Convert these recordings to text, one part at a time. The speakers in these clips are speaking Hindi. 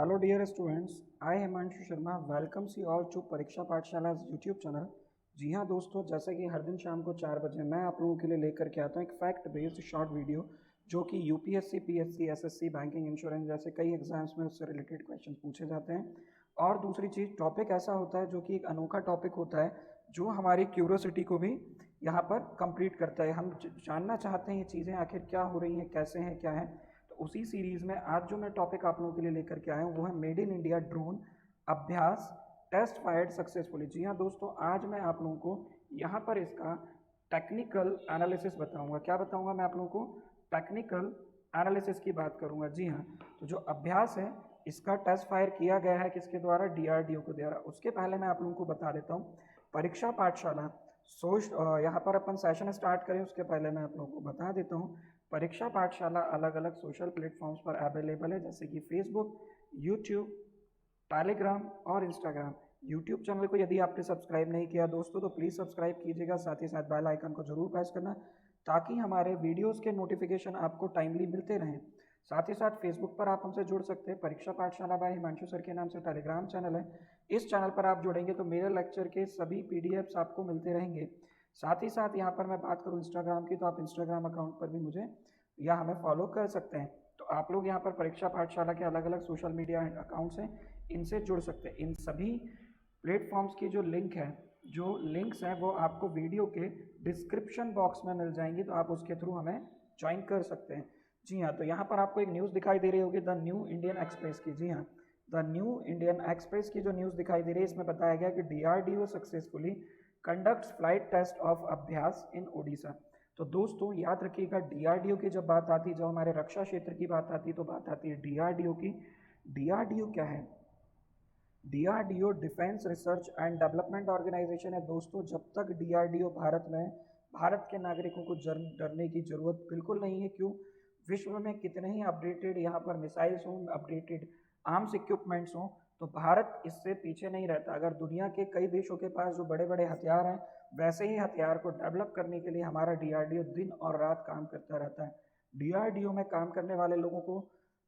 Hello dear students, I Himanshu Sharma welcomes you all to परीक्षा पाठशाला यूट्यूब चैनल। जी हाँ दोस्तों, जैसे कि हर दिन शाम को 4 बजे मैं आप लोगों के लिए लेकर के आता हूँ एक फैक्ट बेस्ड शॉर्ट वीडियो जो कि UPSC, PSC, SSC, banking, insurance जैसे कई एग्जाम्स में उससे रिलेटेड क्वेश्चन पूछे जाते हैं। और दूसरी चीज़, टॉपिक ऐसा होता है जो कि एक अनोखा टॉपिक होता है जो हमारी क्यूरोसिटी को भी यहाँ पर कंप्लीट करता है। हम जानना चाहते हैं ये चीज़ें आखिर क्या हो रही हैं, कैसे हैं, क्या है। तो उसी सीरीज़ में आज जो मैं टॉपिक आप लोगों के लिए लेकर के आया हूँ वो है मेड इन इंडिया ड्रोन अभ्यास टेस्ट फायर्ड सक्सेसफुली। जी हाँ दोस्तों, आज मैं आप लोगों को यहाँ पर इसका टेक्निकल एनालिसिस बताऊंगा। क्या बताऊंगा मैं आप लोगों को? टेक्निकल एनालिसिस की बात करूंगा। जी हाँ, तो जो अभ्यास है इसका टेस्ट फायर किया गया है किसके द्वारा? डीआरडीओ के द्वारा। उसके पहले मैं आप लोगों को बता देता हूँ परीक्षा पाठशाला यहाँ पर अपन सेशन स्टार्ट करें उसके पहले मैं आप लोगों को बता देता हूँ परीक्षा पाठशाला अलग अलग सोशल प्लेटफॉर्म्स पर अवेलेबल है, जैसे कि फेसबुक, यूट्यूब, टेलीग्राम और इंस्टाग्राम। यूट्यूब चैनल को यदि आपने सब्सक्राइब नहीं किया दोस्तों तो प्लीज़ सब्सक्राइब कीजिएगा, साथ ही साथ बेल आइकन को जरूर प्रेस करना ताकि हमारे वीडियोस के नोटिफिकेशन आपको टाइमली मिलते रहें। साथ ही साथ फेसबुक पर आप हमसे जुड़ सकते हैं, परीक्षा पाठशाला बाय हिमांशु सर के नाम से टेलीग्राम चैनल है। इस चैनल पर आप जुड़ेंगे तो मेरे लेक्चर के सभी पीडीएफ्स आपको मिलते रहेंगे। साथ ही साथ यहाँ पर मैं बात करूँ इंस्टाग्राम की, तो आप इंस्टाग्राम अकाउंट पर भी मुझे या हमें फॉलो कर सकते हैं। तो आप लोग यहाँ पर परीक्षा पाठशाला के अलग अलग सोशल मीडिया अकाउंट्स हैं, इनसे जुड़ सकते हैं। इन सभी प्लेटफॉर्म्स की जो लिंक्स हैं वो आपको वीडियो के डिस्क्रिप्शन बॉक्स में मिल जाएंगी, तो आप उसके थ्रू हमें ज्वाइन कर सकते हैं। जी हाँ, तो यहाँ पर आपको एक न्यूज़ दिखाई दे रही होगी द न्यू इंडियन एक्सप्रेस की। जी हाँ, द न्यू इंडियन एक्सप्रेस की जो न्यूज़ दिखाई दे रही है इसमें बताया गया कि DRDO successfully conducts flight test of Abhyas in Odisha. तो दोस्तों याद रखिएगा, डीआरडीओ की जब बात आती है, जब हमारे रक्षा क्षेत्र की बात आती है तो बात आती है डीआरडीओ की। डीआरडीओ क्या है? DRDO defence research and development organisation है। दोस्तों जब तक डीआरडीओ भारत के नागरिकों को डरने की जरूरत बिल्कुल नहीं है। क्यों? विश्व में कितने ही अपडेटेड यहाँ पर मिसाइल्स हों, अपडेटेड आर्म्स इक्विपमेंट्स हों, तो भारत इससे पीछे नहीं रहता। अगर दुनिया के कई देशों के पास जो बड़े बड़े हथियार हैं, वैसे ही हथियार को डेवलप करने के लिए हमारा डीआरडीओ दिन और रात काम करता रहता है। डीआरडीओ में काम करने वाले लोगों को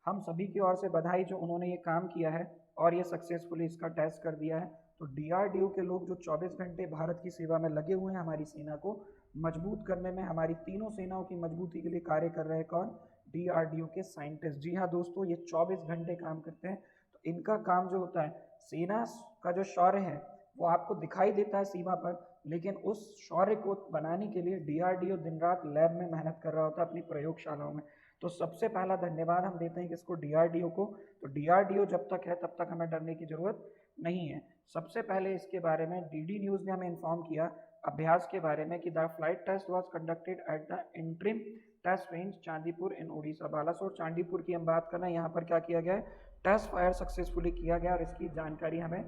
हम सभी की ओर से बधाई, जो उन्होंने ये काम किया है और ये सक्सेसफुली इसका टेस्ट कर दिया है। तो डीआरडीओ के लोग जो 24 घंटे भारत की सेवा में लगे हुए हैं, हमारी सेना को मजबूत करने में, हमारी तीनों सेनाओं की मजबूती के लिए कार्य कर रहे हैं। कौन? डीआरडीओ के साइंटिस्ट। जी हाँ दोस्तों, ये 24 घंटे काम करते हैं। तो इनका काम जो होता है, सेना का जो शौर्य है वो आपको दिखाई देता है सीमा पर, लेकिन उस शौर्य को बनाने के लिए डीआरडीओ दिन रात लैब में मेहनत कर रहा होता है अपनी प्रयोगशालाओं में। तो सबसे पहला धन्यवाद हम देते हैं किसको? डीआरडीओ को। तो डीआरडीओ जब तक है तब तक हमें डरने की जरूरत नहीं है। सबसे पहले इसके बारे में डीडी न्यूज़ ने हमें इन्फॉर्म किया अभ्यास के बारे में कि the flight test was conducted at the interim test range Chandipur in Odisha. Balasore Chandipur की हम बात कर रहे हैं। यहाँ पर क्या किया गया है? टेस्ट फायर सक्सेसफुली किया गया और इसकी जानकारी हमें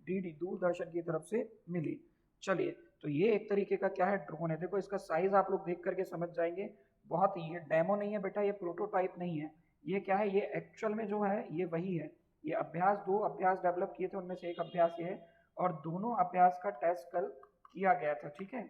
डीडी दूरदर्शन की तरफ से मिली। चलिए, तो ये एक तरीके का क्या है? ड्रोन है। देखो इसका साइज आप लोग देख करके समझ जाएंगे, बहुत ही, ये डेमो नहीं है बेटा, ये प्रोटोटाइप नहीं है। ये क्या है? ये एक्चुअल में जो है ये वही है। ये अभ्यास, 2 अभ्यास डेवलप किए थे, उनमें से एक अभ्यास ये है और दोनों अभ्यास का टेस्ट कल किया गया था। ठीक है,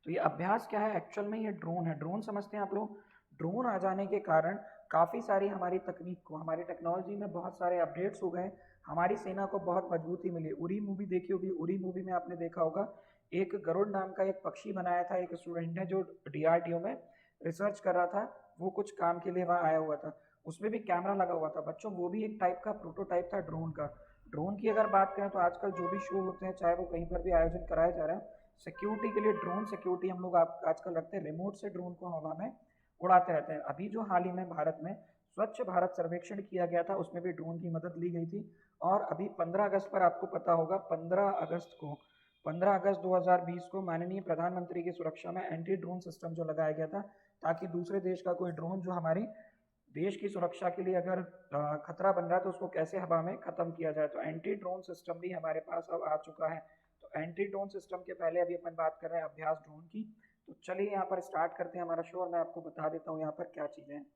तो ये अभ्यास क्या है? एक्चुअल में ये ड्रोन है। ड्रोन समझते हैं आप लोग? ड्रोन आ जाने के कारण काफ़ी सारी हमारी तकनीक को, हमारी टेक्नोलॉजी में बहुत सारे अपडेट्स हो गए, हमारी सेना को बहुत मजबूती मिली। उरी मूवी देखी होगी, उरी मूवी में आपने देखा होगा एक गरुड़ नाम का एक पक्षी बनाया था एक स्टूडेंट ने जो डीआरडीओ में रिसर्च कर रहा था, वो कुछ काम के लिए वहाँ आया हुआ था, उसमें भी कैमरा लगा हुआ था। बच्चों वो भी एक टाइप का प्रोटोटाइप था ड्रोन का। ड्रोन की अगर बात करें तो आजकल जो भी शो होते हैं, चाहे वो कहीं पर भी आयोजन कराया जा रहा है, सिक्योरिटी के लिए ड्रोन सिक्योरिटी हम लोग आजकल रखते हैं, रिमोट से ड्रोन को हवा में उड़ाते रहते हैं। अभी जो हाल ही में भारत में स्वच्छ भारत सर्वेक्षण किया गया था उसमें भी ड्रोन की मदद ली गई थी। और अभी 15 अगस्त पर आपको पता होगा, 15 अगस्त 2020 को माननीय प्रधानमंत्री की सुरक्षा में एंटी ड्रोन सिस्टम जो लगाया गया था, ताकि दूसरे देश का कोई ड्रोन जो हमारी देश की सुरक्षा के लिए अगर खतरा बन रहा है तो उसको कैसे हवा में खत्म किया जाए। तो एंटी ड्रोन सिस्टम भी हमारे पास अब आ चुका है। तो एंटी ड्रोन सिस्टम के पहले अभी अपन बात कर रहे हैं अभ्यास ड्रोन की। तो चलिए यहाँ पर स्टार्ट करते हैं हमारा शो और मैं आपको बता देता हूँ यहाँ पर क्या चीज़ें हैं।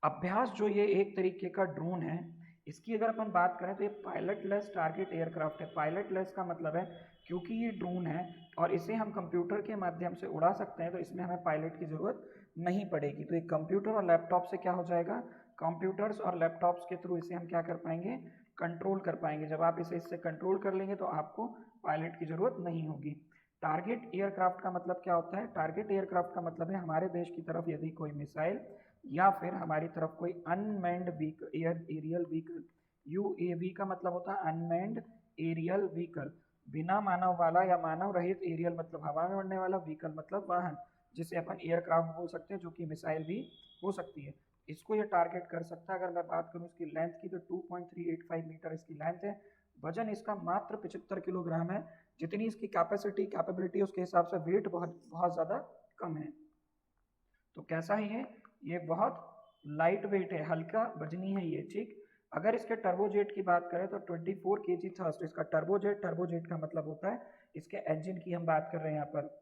अभ्यास जो ये एक तरीके का ड्रोन है, इसकी अगर अपन बात करें तो ये पायलटलेस टारगेट एयरक्राफ्ट है। पायलटलेस का मतलब है क्योंकि ये ड्रोन है और इसे हम कंप्यूटर के माध्यम से उड़ा सकते हैं, तो इसमें हमें पायलट की ज़रूरत नहीं पड़ेगी। तो एक कंप्यूटर और लैपटॉप से क्या हो जाएगा? कंप्यूटर्स और लैपटॉप्स के थ्रू इसे हम क्या कर पाएंगे, कंट्रोल कर पाएंगे। जब आप इसे इससे कंट्रोल कर लेंगे तो आपको पायलट की ज़रूरत नहीं होगी। टारगेट एयरक्राफ्ट का मतलब क्या होता है? टारगेट एयरक्राफ्ट का मतलब है हमारे देश की तरफ यदि कोई मिसाइल या फिर हमारी तरफ कोई unmanned vehicle, aerial vehicle, UAV का मतलब होता है अनमैन्ड एरियल व्हीकल, बिना मानव वाला या मानव रहित, एरियल मतलब हवा में उड़ने वाला, व्हीकल मतलब वाहन, जिसे अपन एयरक्राफ्ट बोल सकते हैं, जो कि मिसाइल भी हो सकती है। इसको ये टारगेट कर सकता है। अगर मैं बात करूँ इसकी लेंथ की तो 2.385 मीटर इसकी लेंथ है। वजन इसका मात्र 75 किलोग्राम है। जितनी इसकी कैपेसिटी कैपेबिलिटी उसके हिसाब से वेट बहुत बहुत ज़्यादा कम है। तो कैसा ही है ये, बहुत लाइट वेट है, हल्का वजनी है ये, ठीक। अगर इसके टर्बोजेट की बात करें तो 24 kg थ्रस्ट इसका टर्बोजेट का मतलब होता है इसके इंजन की हम बात कर रहे हैं यहाँ पर।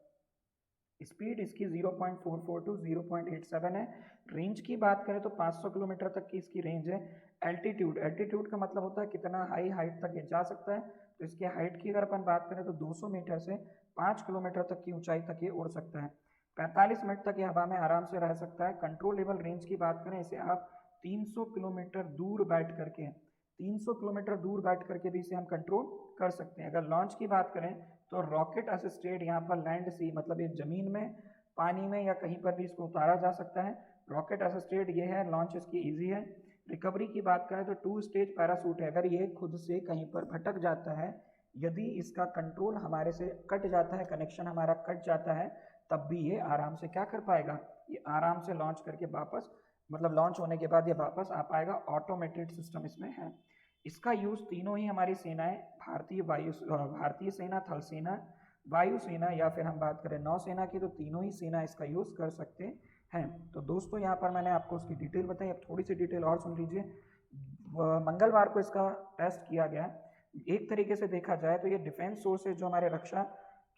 स्पीड इसकी 0.44 टू 0.87 है। रेंज की बात करें तो 500 किलोमीटर तक की इसकी रेंज है। एल्टीट्यूड का मतलब होता है कितना हाई हाइट तक ये जा सकता है। तो इसकी हाइट की अगर अपन बात करें तो 200 मीटर से 5 किलोमीटर तक की ऊंचाई तक ये उड़ सकता है। 45 मिनट तक ये हवा में आराम से रह सकता है। कंट्रोलेबल रेंज की बात करें, इसे आप 300 किलोमीटर दूर बैठ करके 300 किलोमीटर दूर बैठ करके भी इसे हम कंट्रोल कर सकते हैं। अगर लॉन्च की बात करें तो रॉकेट असिस्टेड, यहाँ पर लैंड सी मतलब ये ज़मीन में, पानी में या कहीं पर भी इसको उतारा जा सकता है। रॉकेट असिस्टेड ये है, लॉन्च इसकी ईजी है। रिकवरी की बात करें तो 2 स्टेज पैरासूट है। अगर ये खुद से कहीं पर भटक जाता है, यदि इसका कंट्रोल हमारे से कट जाता है, कनेक्शन हमारा कट जाता है, तब भी ये आराम से क्या कर पाएगा, ये आराम से लॉन्च करके वापस, मतलब लॉन्च होने के बाद ये वापस आ पाएगा। ऑटोमेटेड सिस्टम इसमें है। इसका यूज़ तीनों ही हमारी सेनाएं, भारतीय सेना, थल सेना, वायुसेना या फिर हम बात करें नौसेना की, तो तीनों ही सेना इसका यूज़ कर सकते हैं। तो दोस्तों यहाँ पर मैंने आपको उसकी डिटेल बताई। अब थोड़ी सी डिटेल और सुन लीजिए। मंगलवार को इसका टेस्ट किया गया। एक तरीके से देखा जाए तो ये डिफेंस सोर्सेज, जो हमारे रक्षा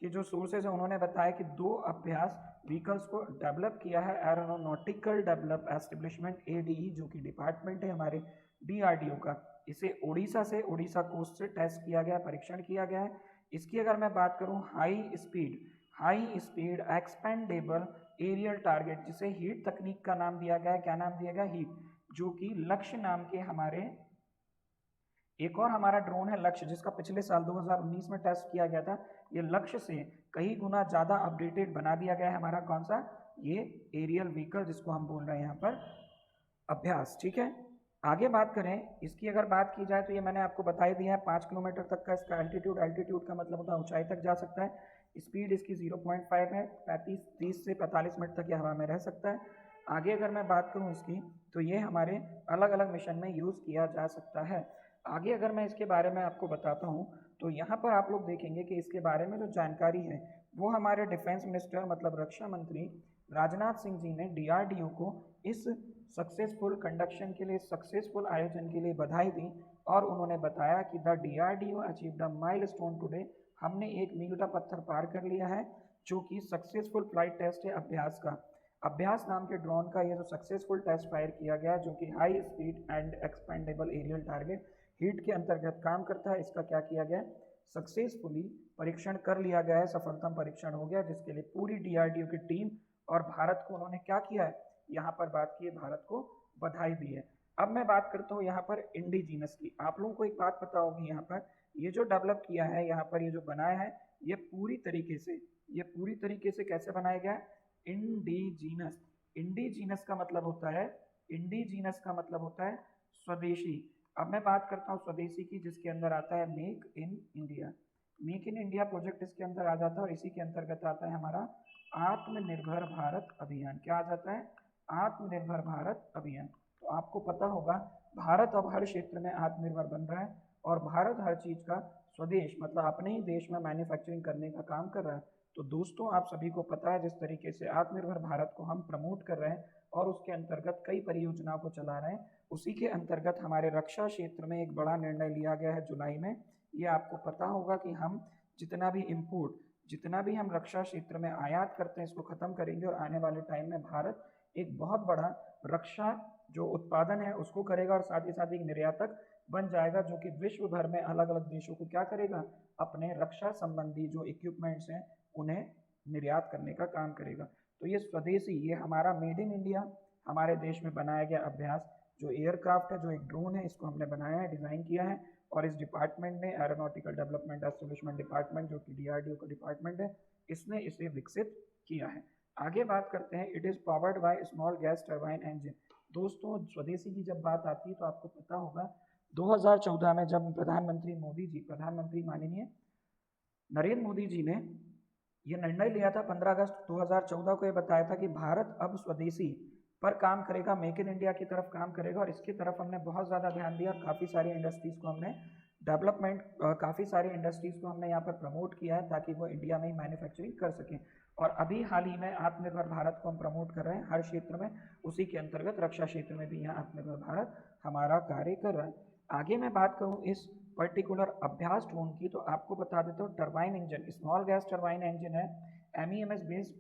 के जो सोर्सेज हैं, उन्होंने बताया कि 2 अभ्यास व्हीकल्स को डेवलप किया है एरोनॉटिकल डेवलप एस्टेब्लिशमेंट एडीई, जो कि डिपार्टमेंट है हमारे डीआरडीओ का। इसे उड़ीसा कोस्ट से टेस्ट किया गया, परीक्षण किया गया है। इसकी अगर मैं बात करूं, high speed expendable aerial target, जिसे हीट तकनीक का नाम दिया गया है। क्या नाम दिया गया? हीट, जो कि लक्ष्य नाम के हमारे एक और हमारा ड्रोन है लक्ष्य, जिसका पिछले साल 2019 में टेस्ट किया गया था। ये लक्ष्य से कई गुना ज़्यादा अपडेटेड बना दिया गया है हमारा कौन सा, ये एरियल व्हीकल, जिसको हम बोल रहे हैं यहाँ पर अभ्यास, ठीक है। आगे बात करें इसकी, अगर बात की जाए तो ये मैंने आपको बता ही दिया है, 5 किलोमीटर तक का इसका एल्टीट्यूड का मतलब होता है ऊंचाई तक जा सकता है। स्पीड इसकी 0.5 है। 30 से 45 मिनट तक ये हवा में रह सकता है। आगे अगर मैं बात करूँ इसकी, तो ये हमारे अलग अलग मिशन में यूज़ किया जा सकता है। आगे अगर मैं इसके बारे में आपको बताता हूँ, तो यहाँ पर आप लोग देखेंगे कि इसके बारे में जो जानकारी है वो हमारे डिफेंस मिनिस्टर मतलब रक्षा मंत्री राजनाथ सिंह जी ने डीआरडीओ को इस सक्सेसफुल कंडक्शन के लिए, सक्सेसफुल आयोजन के लिए बधाई दी। और उन्होंने बताया कि the DRDO achieved a milestone today, हमने एक मील का पत्थर पार कर लिया है, जो कि सक्सेसफुल फ्लाइट टेस्ट है अभ्यास का। अभ्यास नाम के ड्रोन का ये जो सक्सेसफुल टेस्ट फायर किया गया, जो कि high speed and expendable aerial target HEAT के अंतर्गत काम करता है, इसका क्या किया गया, सक्सेसफुली परीक्षण कर लिया गया है, सफलतम परीक्षण हो गया, जिसके लिए पूरी डीआरडीओ की टीम और भारत को उन्होंने क्या किया है, यहाँ पर बात की है, भारत को बधाई दी है। अब मैं बात करता हूँ यहाँ पर इंडिजीनस की। आप लोगों को एक बात पता होगी, यहाँ पर ये जो डेवलप किया है, यहाँ पर ये जो बनाया है, ये पूरी तरीके से कैसे बनाया गया है, इंडिजीनस। इंडिजीनस का मतलब होता है स्वदेशी। अब मैं बात करता हूँ स्वदेशी की, जिसके अंदर आता है मेक इन इंडिया प्रोजेक्ट इसके अंदर आ जाता है। और इसी के अंतर्गत आता है हमारा आत्मनिर्भर भारत अभियान। क्या आ जाता है? आत्मनिर्भर भारत अभियान। तो आपको पता होगा भारत अब हर क्षेत्र में आत्मनिर्भर बन रहा है, और भारत हर चीज़ का स्वदेश मतलब अपने ही देश में मैन्युफैक्चरिंग करने का काम कर रहा है। तो दोस्तों आप सभी को पता है, जिस तरीके से आत्मनिर्भर भारत को हम प्रमोट कर रहे हैं और उसके अंतर्गत कई परियोजनाओं को चला रहे हैं, उसी के अंतर्गत हमारे रक्षा क्षेत्र में एक बड़ा निर्णय लिया गया है जुलाई में। ये आपको पता होगा कि हम जितना भी हम रक्षा क्षेत्र में आयात करते हैं, इसको खत्म करेंगे, और आने वाले टाइम में भारत एक बहुत बड़ा रक्षा जो उत्पादन है उसको करेगा, और साथ ही साथ एक निर्यातक बन जाएगा, जो कि विश्व भर में अलग अलग देशों को क्या करेगा, अपने रक्षा संबंधी जो इक्विपमेंट्स हैं उन्हें निर्यात करने का काम करेगा। तो ये स्वदेशी, ये हमारा मेड इन इंडिया, हमारे देश में बनाया गया अभ्यास, जो एयरक्राफ्ट है, जो एक ड्रोन है, इसको हमने बनाया है, डिज़ाइन किया है। और इस डिपार्टमेंट ने, एरोनॉटिकल डेवलपमेंट एस्टेब्लिशमेंट डिपार्टमेंट, जो कि DRDO का डिपार्टमेंट है, इसने इसे विकसित किया है। आगे बात करते हैं, it is powered by small gas turbine engine. दोस्तों, स्वदेशी की जब बात आती है तो आपको पता होगा 2014 में जब प्रधानमंत्री माननीय नरेंद्र मोदी जी ने ये निर्णय लिया था, 15 अगस्त 2014 को ये बताया था कि भारत अब स्वदेशी पर काम करेगा, मेक इन इंडिया की तरफ काम करेगा। और इसकी तरफ हमने बहुत ज़्यादा ध्यान दिया, काफ़ी सारी इंडस्ट्रीज़ को हमने काफ़ी सारी इंडस्ट्रीज़ को हमने यहाँ पर प्रमोट किया है ताकि वो इंडिया में ही मैन्युफैक्चरिंग कर सकें। और अभी हाल ही में आत्मनिर्भर भारत को हम प्रमोट कर रहे हैं हर क्षेत्र में, उसी के अंतर्गत रक्षा क्षेत्र में भी यहाँ आत्मनिर्भर भारत हमारा कार्य कर रहा है। आगे मैं बात करूँ इस पर्टिकुलर अभ्यास ड्रोन की, तो आपको बता देता हूँ, turbine engine, small gas turbine engine है, MEMS based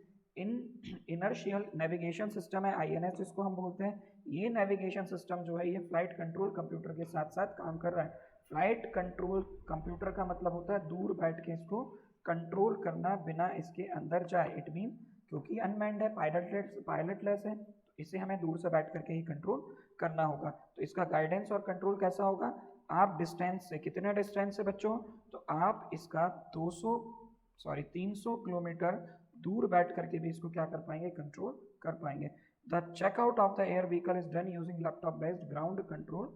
inertial navigation system है, INS जिसको हम बोलते हैं। ये नेविगेशन सिस्टम जो है ये फ्लाइट कंट्रोल कंप्यूटर के साथ साथ काम कर रहा है। फ्लाइट कंट्रोल कंप्यूटर का मतलब होता है दूर बैठ के इसको कंट्रोल करना बिना इसके अंदर जाए। इट मीन क्योंकि अनमैन्ड है, पायलटलेस है, तो इसे हमें दूर से बैठ करके ही कंट्रोल करना होगा। तो इसका गाइडेंस और कंट्रोल कैसा होगा, आप डिस्टेंस से, कितने डिस्टेंस से बच्चों, तो आप इसका 300 किलोमीटर दूर बैठ करके भी इसको क्या कर पाएंगे, कंट्रोल कर पाएंगे। The checkout of the air vehicle is done using laptop based ground control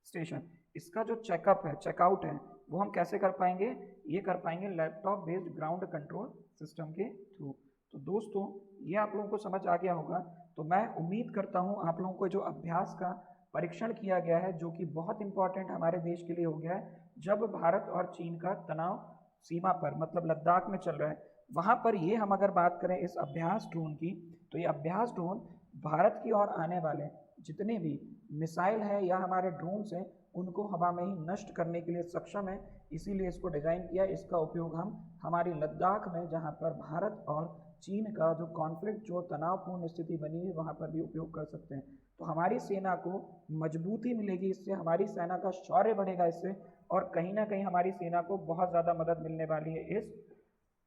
station. इसका जो चेकआउट है वो हम कैसे कर पाएंगे, ये कर पाएंगे laptop based ground control system के थ्रू। तो दोस्तों, ये आप लोगों को समझ आ गया होगा। तो मैं उम्मीद करता हूँ आप लोगों को जो अभ्यास का परीक्षण किया गया है, जो कि बहुत इंपॉर्टेंट हमारे देश के लिए हो गया है, जब भारत और चीन का तनाव सीमा पर मतलब लद्दाख में चल रहा है, वहाँ पर ये हम अगर बात करें इस अभ्यास ड्रोन की, तो ये अभ्यास ड्रोन भारत की ओर आने वाले जितने भी मिसाइल हैं या हमारे ड्रोन्स हैं उनको हवा में ही नष्ट करने के लिए सक्षम है। इसीलिए इसको डिज़ाइन किया। इसका उपयोग हम हमारी लद्दाख में, जहाँ पर भारत और चीन का जो कॉन्फ्लिक्ट, जो तनावपूर्ण स्थिति बनी है, वहाँ पर भी उपयोग कर सकते हैं। तो हमारी सेना को मजबूती मिलेगी इससे, हमारी सेना का शौर्य बढ़ेगा इससे, और कहीं ना कहीं हमारी सेना को बहुत ज़्यादा मदद मिलने वाली है इस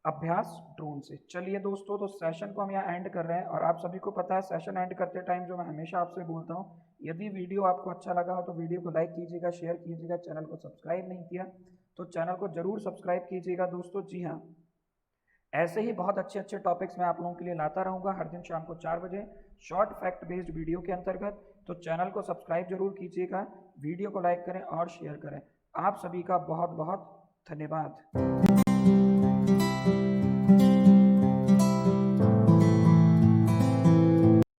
अभ्यास ड्रोन से। चलिए दोस्तों, तो सेशन को हम यहाँ एंड कर रहे हैं। और आप सभी को पता है सेशन एंड करते टाइम जो मैं हमेशा आपसे बोलता हूँ, यदि वीडियो आपको अच्छा लगा हो तो वीडियो को लाइक कीजिएगा, शेयर कीजिएगा। चैनल को सब्सक्राइब नहीं किया तो चैनल को जरूर सब्सक्राइब कीजिएगा दोस्तों। जी हाँ, ऐसे ही बहुत अच्छे अच्छे टॉपिक्स मैं आप लोगों के लिए लाता रहूँगा हर दिन शाम को 4 बजे शॉर्ट फैक्ट बेस्ड वीडियो के अंतर्गत। तो चैनल को सब्सक्राइब जरूर कीजिएगा, वीडियो को लाइक करें और शेयर करें। आप सभी का बहुत बहुत धन्यवाद।